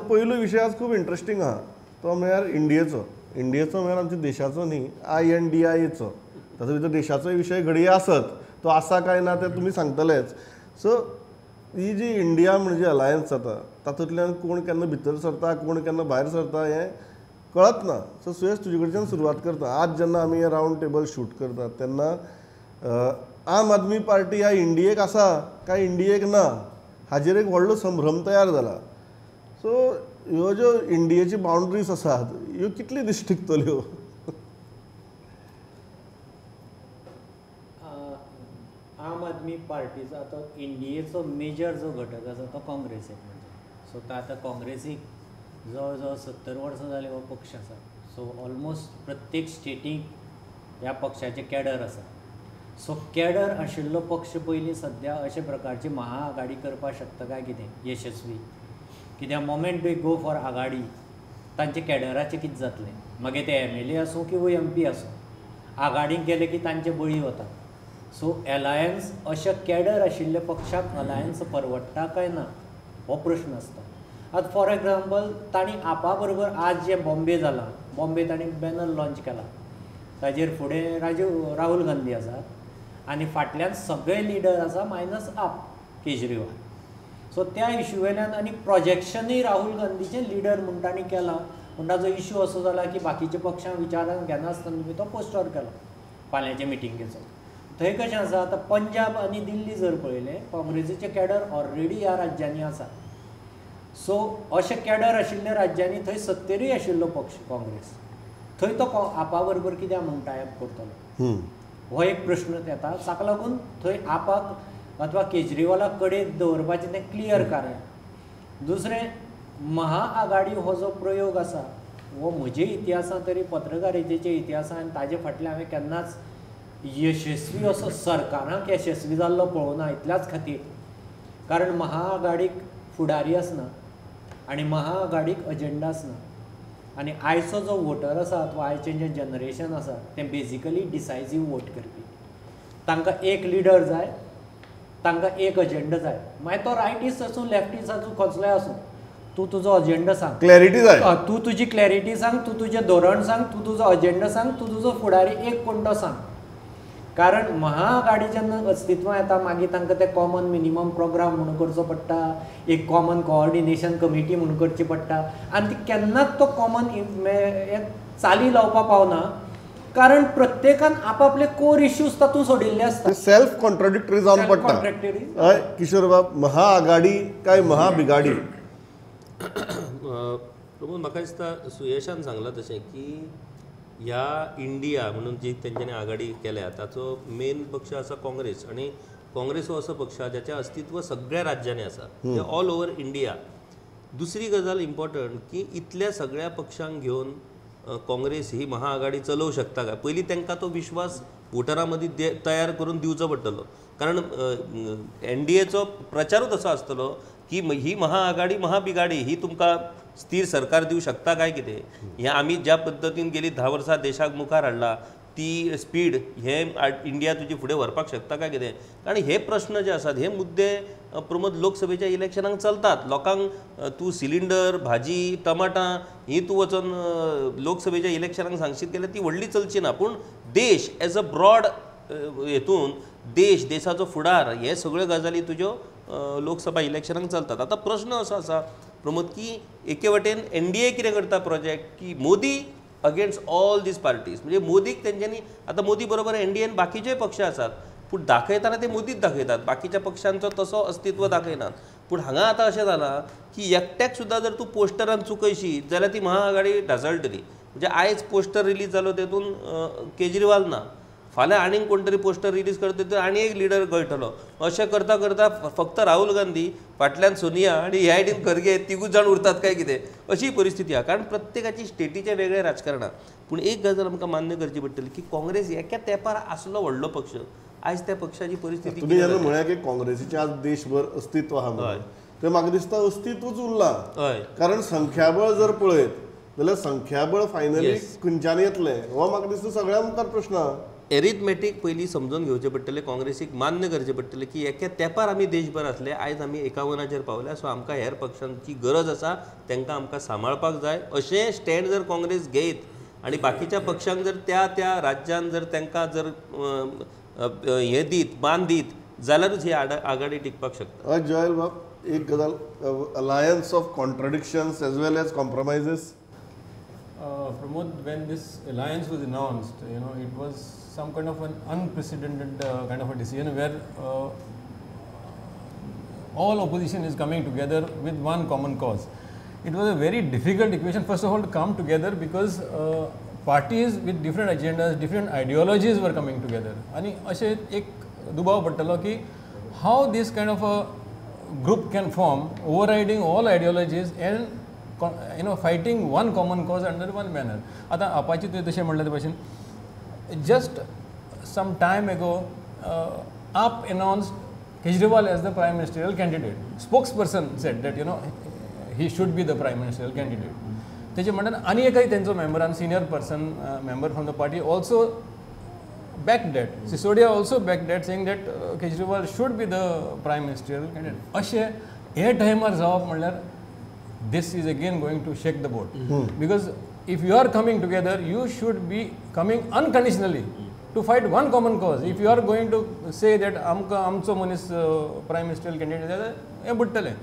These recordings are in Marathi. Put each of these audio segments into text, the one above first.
पयलो विशय आज खूब इंट्रस्टिंग आहा तो म्हळ्यार इंडियेचो म्हळ्यार आमच्या देशाचो न्ही INDIAचो तातूंत भितर देशाचोय विशय घडये आसत तो आसा काय ना ते तुमी सांगतलेच सो ही जी इंडिया म्हणजे अलायन्स जाता तातूंतल्यान कोण केन्ना भितर सरता कोण केन्ना भायर सरता हें कळत ना सो सुयश तुजे कडच्यान सुरवात करता आज जेन्ना आमी रावंड टेबल शूट करतात तेन्ना आम आदमी पार्टी ह्या इंडियेक आसा काय इंडियेक ना हाजेर एक व्हडलो संभ्रम तयार जाला सो ह्यो ज्यो इंडियेची बाउंड्रीज आसात ह्यो कितली दीस टिकतल्यो आम आदमी पार्टीचो आतां इंडियेचो मेजर जो घटक आसा तो काँग्रेस एक म्हणजे सो तो आतां काँग्रेसीक जवळ जवळ 70 वर्सां जाली हो पक्ष आसा सो ऑलमोस्ट प्रत्येक स्टेटीक ह्या पक्षाचे कॅडर आसा सो कॅडर आशिल्लो पक्ष पयलीं सद्या अशे प्रकारची महाआघाडी करपाक शकता काय कितें यशस्वी कित्याक मोमेंट दे गो फॉर आघाडी तांचे कॅडराचें कितें जातलें मागीर ते MLA आसूं किंवा MP आसूं आघाडीक गेले की तांचे बळी वता सो अलायन्स अशा कॅडर आशिल्ले पक्षाक अलायन्स परवडटा काय ना हो प्रश्न आसता आतां फॉर एग्जाम्पल तांणी आपा बरोबर आज जे बॉम्बे जालां बॉम्बे तांणी बॅनर लॉन्च केला ताजेर फुडें राहुल गांधी आसा आनी फाटल्यान सगळे लिडर आसा मायनस आप केजरीवाल सो त्या इशू वेल्यान आनी प्रोजेक्शनूय राहुल गांधीचें लिडर म्हूण तांणी केलां पूण ताजो इशू असो जाला की बाकीच्या पक्षांक विचारान घेनासतना तुमी तो पोस्टर केलो फाल्यांचे मिटिंगेचो थंय कशें आसा आतां पंजाब आनी दिल्ली जर पळयलें काँग्रेसीचे कॅडर ऑलरेडी ह्या राज्यांनी आसा सो अशे कॅडर आशिल्ल्या राज्यांनी थंय सत्तेरूय आशिल्लो पक्ष काँग्रेस थंय तो आपा बरोबर कित्याक म्हूण टायप करतलो हो एक प्रश्न येता ताका लागून थंय आपाक अथवा केजरीवालाक कडेन दवरपाचें तें क्लियर कारण दुसरें महाआघाडी हो जो प्रयोग आसा हो म्हजे इतिहासान तरी पत्रकारितेच्या इतिहासान ताजे फाटल्यान हांवें केन्नाच यशस्वी असो सरकाराक यशस्वी जाल्लो पळोवना इतल्याच खातीर कारण महाआघाडीक फुडारी आसना आनी महाआघाडीक अजेंडा आसना आनी आयचो जो वोटर आसा अथवा आयचें जें जनरेशन आसा तें बेजिकली डिसायसीव वोट करपी तांकां एक लिडर जाय तांकां एक अजेंडा जाय मागीर तो रायटिस्ट आसूं लेफ्टिस्ट आसूं कसलोय आसूं तूं तुजो अजेंडा सांग क्लॅरिटी जाय तूं तुजी क्लॅरिटी सांग तूं तुजें धोरण सांग तूं तुजो अजेंडा सांग तूं तुजो फुडारी एक कोण तो सांग कारण महाआघाडी जेन्ना अस्तित्वांत येता मागीर तांकां ते कॉमन मिनिमम प्रोग्राम म्हणून करचो पडटा एक कॉमन कोऑर्डिनेशन कमिटी म्हणून करची पडटा आनी ती केन्नाच तो कॉमन चाली लावपाक पावना कारण प्रत्येकान आपापले कोर इश्यूज तातूंत सोडिल्ले आसता सेल्फ कॉन्ट्राडिक्टरी जावन पडटा हय किशोर बाब महाआघाडी काय महाबिगाडी प्रमोद म्हाका दिसता सुयशान सांगलां तशें की ह्या इंडिया म्हणून जी तेंच्यांनी आघाडी केल्या ताचो मेन पक्ष आसा काँग्रेस आनी काँग्रेस हो असो पक्ष जाचें अस्तित्व सगळ्या राज्यांनी आसा ऑल ओवर इंडिया दुसरी गजाल इम्पॉर्टंट की इतल्या सगळ्या पक्षांक घेवन काँग्रेस ही महाआघाडी चलोवंक शकता काय पयलीं तांकां तो विश्वास वोटरां मदीं तयार करून दिवचो पडटलो कारण NDAचो प्रचारूच असो आसतलो की ही महाआघाडी महाबिगाडी ही तुमकां स्थिर सरकार दिवं शकता काय कितें हें आमी ज्या पद्दतीन गेली 10 वर्सां देशाक मुखार हाडला ती स्पीड हे इंडिया तुजी फुडें व्हरपाक शकता काय कितें कारण हे प्रश्न जे आसात हे मुद्दे प्रमोद लोकसभेच्या इलेक्शनाक चलतात लोकांक तूं सिलिंडर भाजी टमाटां ही तूं वचून लोकसभेच्या इलेक्शनाक सांगशीत जाल्यार ती व्हडली चलची ना पूण देश एज अ ब्रॉड हेतून देशाचो फुडार हे सगळ्यो गजाली तुज्यो लोकसभा इलेक्शनाक चलतात आतां प्रश्न असो आसा प्रमोद की एके वटेन NDA कितें करता प्रोजेक्ट की Modi against all these parties म्हणजे मोदीक तेंच्यांनी आतां मोदी बरोबर NDAन बाकीचेय पक्ष आसात पूण दाखयताना ते मोदीच दाखयतात बाकीच्या पक्षांचो तसो अस्तित्व दाखयनात पूण हांगा आतां अशें जालां की एकट्याक सुद्दां जर तूं पोस्टरान चुकयशी जाल्यार ती महाआघाडी ढासळटली म्हणजे आयज पोस्टर रिलीज जालो तेतून केजरीवाल ना फाल्यां आनीक कोण तरी पोस्टर रिलीज करता तर आनी एक लिडर गळटलो अशें करता करता फक्त राहुल गांधी फाटल्यान सोनिया आनी ह्या सायडीन खरगे तिगूच जाण उरतात काय कितें अशी परिस्थिती आहा कारण प्रत्येकाची स्टेटीचे वेगळे राजकारणां पूण एक गजाल आमकां मान्य करची पडटली की काँग्रेस एका तेंपार आसलो व्हडलो पक्ष आयज त्या पक्षाची परिस्थिती तुमी जेन्ना म्हळ्या की काँग्रेसीचें आज देशभर अस्तित्व आहा म्हणून तें म्हाका दिसता अस्तित्वच उरलां कारण संख्याबळ जर पळयत जाल्यार संख्याबळ फायनली खंयच्यान येतलें हो म्हाका दिसता सगळ्या मुखार प्रश्न आहा एरिथमॅटीक पयलीं समजून घेवचें पडटलें, काँग्रेसीक मान्य करचें पडटलें की एके तेंपार आमी देशभर आसले, आयज आमी 51चेर पावल्या, सो आमकां हेर पक्षांची गरज आसा, तांकां आमकां सांबाळपाक जाय अशें स्टँड जर काँग्रेस घेयत आनी बाकीच्या पक्षांक जर त्या राज्यान जर तांकां जर हें दीत, मान दीत, जाल्यारूच ही आघाडी टिकपाक शकता. हय जयल बाब, एक गजाल, alliance of contradictions as well as compromises. Pramod, when this alliance was announced, it was some kind of an unprecedented kind of a decision where all opposition is coming together with one common cause. It was a very difficult equation, first of all, to come together because parties with different agendas, different ideologies were coming together. आणि अशे एक दुबाव पडटलो की how this kind of a group can form, overriding all ideologies and fighting one common cause under one banner. आता आपाची तुवें तशें म्हणलें ते भशेन just some time ago AAP announced Kejriwal as the prime ministerial candidate. Spokesperson said that he should be the prime ministerial candidate. तेजे म्हणटान आनी एकय तेंचो मेंबरान senior person member from the party also backed that. Sisodia also backed that, saying that Kejriwal should be the prime ministerial candidate. अशें हे टायमार जावप म्हणल्यार this is again going to shake the boat. Because if you are coming together, you should be coming unconditionally to fight one common cause. If you are going to say that amcho manis prime ministerial candidate, हे बुट्टले.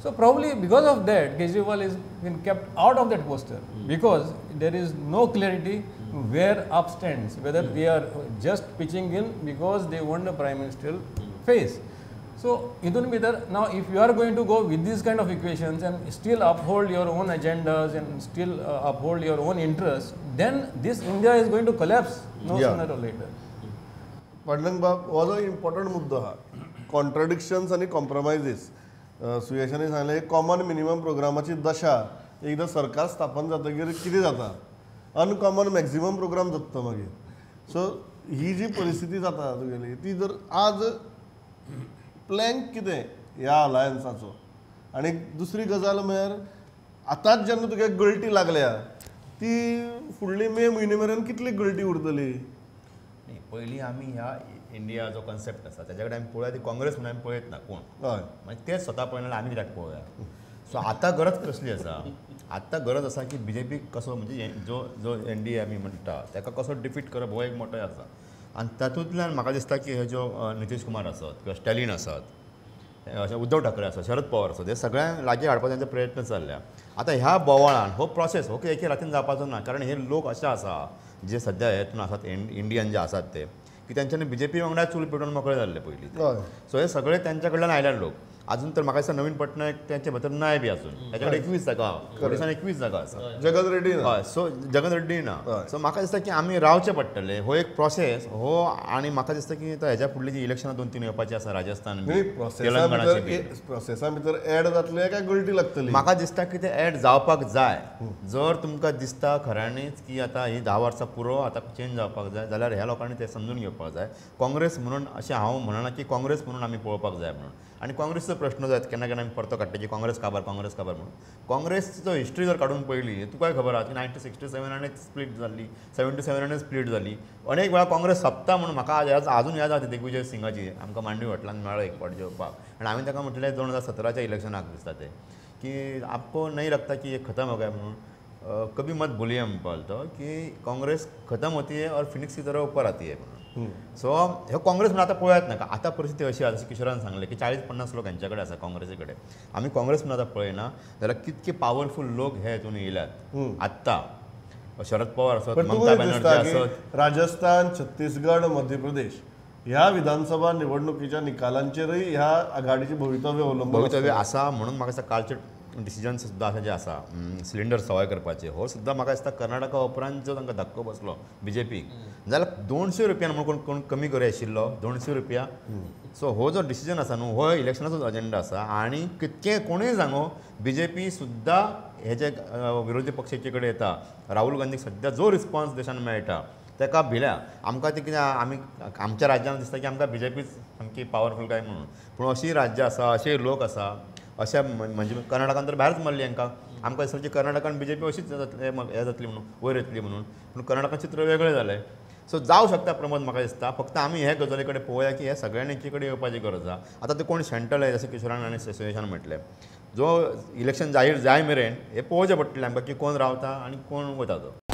So probably because of that, Kejriwal is been kept out of that poster because there is no clarity where AAP stands, whether they are just pitching in because they want the prime ministerial face. So, now if you are going to go with these kind of equations and still uphold your own agendas and still uphold your own interests, then this India is going to collapse sooner or later. Pandurang बाब, हो जो इम्पॉर्टंट मुद्दो हा, कॉन्ट्रडिक्शन्स आणि कॉम्प्रोमायझीस. सुयेशांनी सांगलें कॉमन मिनिमम प्रोग्रामाची दशा एकदां सरकार स्थापन जातकीर कितें जाता, अनकॉमन मॅक्झिमम प्रोग्राम जाता मागीर. सो ही जी परिस्थिती जाता तुगेली ती जर आज प्लॅन कितें ह्या अलायन्साचो. आनी दुसरी गजाल म्हळ्यार आतांच जेन्ना तुका गळटी लागल्या ती फुडली मे म्हयने मेरेन कितली गळटी उरतली. पयलीं आमी ह्या इंडिया जो कॉन्सेप्ट आसा तेज्या कडेन आमी पळोवया ती काँग्रेस म्हणून आमी पळयत ना कोण, हय मागीर तेच स्वता पळयना आमी कित्याक पळोवया. सो आतां गरज कसली आसा, आतां गरज आसा की BJP कसो म्हणजे जो NDA आमी म्हणटा ताका कसो डिफीट करप हो एक मोठो आसा. आनी तातूंतल्यान म्हाका दिसता की हे जो नितीश कुमार आसत किंवा स्टॅलिन आसत, अशें उद्धव ठाकरे आसत, शरद पवार आसत, हे सगळ्यांक लागीं हाडपाचो तांचे प्रयत्न चल्ल्या. आतां ह्या बोवाळान हो प्रोसेस हो एके रातीन जावपाचो ना, कारण हे लोक अशे आसा जे सद्या हेतून आसात इंडियन जे आसात ते की त्यांच्यानी BJP वांगडा चूल पेटोवन मोकळे जाल्ले पयलीं. सो हे सगळे त्यांच्या कडल्यान आयले लोक. अजून तर म्हाका दिसता नवीन पटनायक त्यांचे भितर नाय बी अजून, त्याच्याकडे 21 जागा, ओडिशान 21 जागा आसा. जगत रेड्डी हय, सो जगन रेड्डी ना. सो म्हाका दिसता की आमी रावचे पडटले. हो एक प्रोसेस हो. आनी म्हाका दिसता की हेज्या फुडली जी इलेक्शनां 2-3 येवपाची आसा राजस्थान तेलंगणाची, प्रोसेसा भितर ऍड जातले काय गळटी लागतली. म्हाका दिसता की ते ऍड जावपाक जाय. जर तुमकां दिसता खऱ्यांनीच की आतां ही 10 वर्सां पुरो आतां चेंज जावपाक जाय जाल्यार ह्या लोकांनी ते समजून घेवपाक जाय. काँग्रेस म्हणून अशें हांव म्हणना की काँग्रेस म्हणून आमी पळोवपाक जाय म्हणून. आनी काँग्रेसचो प्रश्न जायत केन्ना केन्ना आमी परतो काडटा की काँग्रेस काबार म्हणून. काँग्रेसचो हिस्ट्री जर काडून पळयली तुकाय खबर आहा की 1967 स्प्लीट जाल्ली, 77 स्प्लीट जाली. अनेक वेळा काँग्रेस सोंपता म्हणून म्हाका अजून याद आसा दिग्विजय सिंगाची आमकां मांडवी हॉटेलांत मेळ्ळो एक फावट जेवपाक. आनी हांवें ताका म्हटलें 2017च्या इलेक्शनाक दिसता ते की आपको नहीं लगता की ये खत्म हो गया म्हणून. कभी मत भूलिए हम बोलतो की काँग्रेस खत्म होती है और फिनिक्स की तरह ऊपर आती है म्हणून. सो हे काँग्रेस म्हणून आतां पळयात नाका. आतां परिस्थिती अशी आसा, किशोरान सांगलें की 40-50 लोक हेंच्या कडेन आसा काँग्रेसी कडेन. आमी काँग्रेस म्हणून आतां पळयना जाल्यार कितके पावरफूल लोक हे हितून येयल्यात आत्तां. शरद पवार आसत, ममता बॅनर्जी आसत. राजस्थान, छत्तीसगड, मध्य प्रदेश ह्या विधानसभा निवडणुकीच्या निकालांचेरय ह्या आघाडीचे भवितव्य आसा. म्हणून म्हाका दिसता कालचे डिसिजन सुद्दां जे आसा सिलिंडर सवाय करपाचे हो सुद्दां म्हाका दिसता कर्नाटका उपरांत जो तांकां धक्को बसलो BJPक जाल्यार 200 रुपयान म्हणून कोण कमी करे आशिल्लो 200 रुपया. सो हो जो डिसिजन आसा न्हू हो इलेक्शनाचो अजेंडा आसा. आनी कितके कोणूय सांगो BJP सुद्दां हे जे विरोधी पक्षाचे कडेन येता, राहुल गांधीक सद्या जो रिस्पॉन्स देशान मेळटा ताका भिल्या. आमकां ते कितें आमी आमच्या राज्यांत दिसता की आमकां BJP सामकी पावरफूल काय म्हणून, पूण अशी राज्यां आसा, अशे लोक आसा, अशा म्हणजे कर्नाटकान तर भायरच मारली हांकां. आमकां दिसता की कर्नाटकान BJP अशीच हे जातली म्हणून वयर येतली म्हणून, पूण कर्नाटकान चित्र वेगळें जालें. सो जावं शकता प्रमोद म्हाका दिसता फक्त आमी हे गजाली कडेन पळोवया की हे सगळ्यांनी एकी कडेन येवपाची गरज आसा आतां ते कोण सेंट्रल आहे जशें किशोरान आनी सुयेशान म्हटलें जो इलेक्शन जाहीर जाय मेरेन हे पळोवचें पडटलें आमकां की कोण रावता आनी कोण वता तो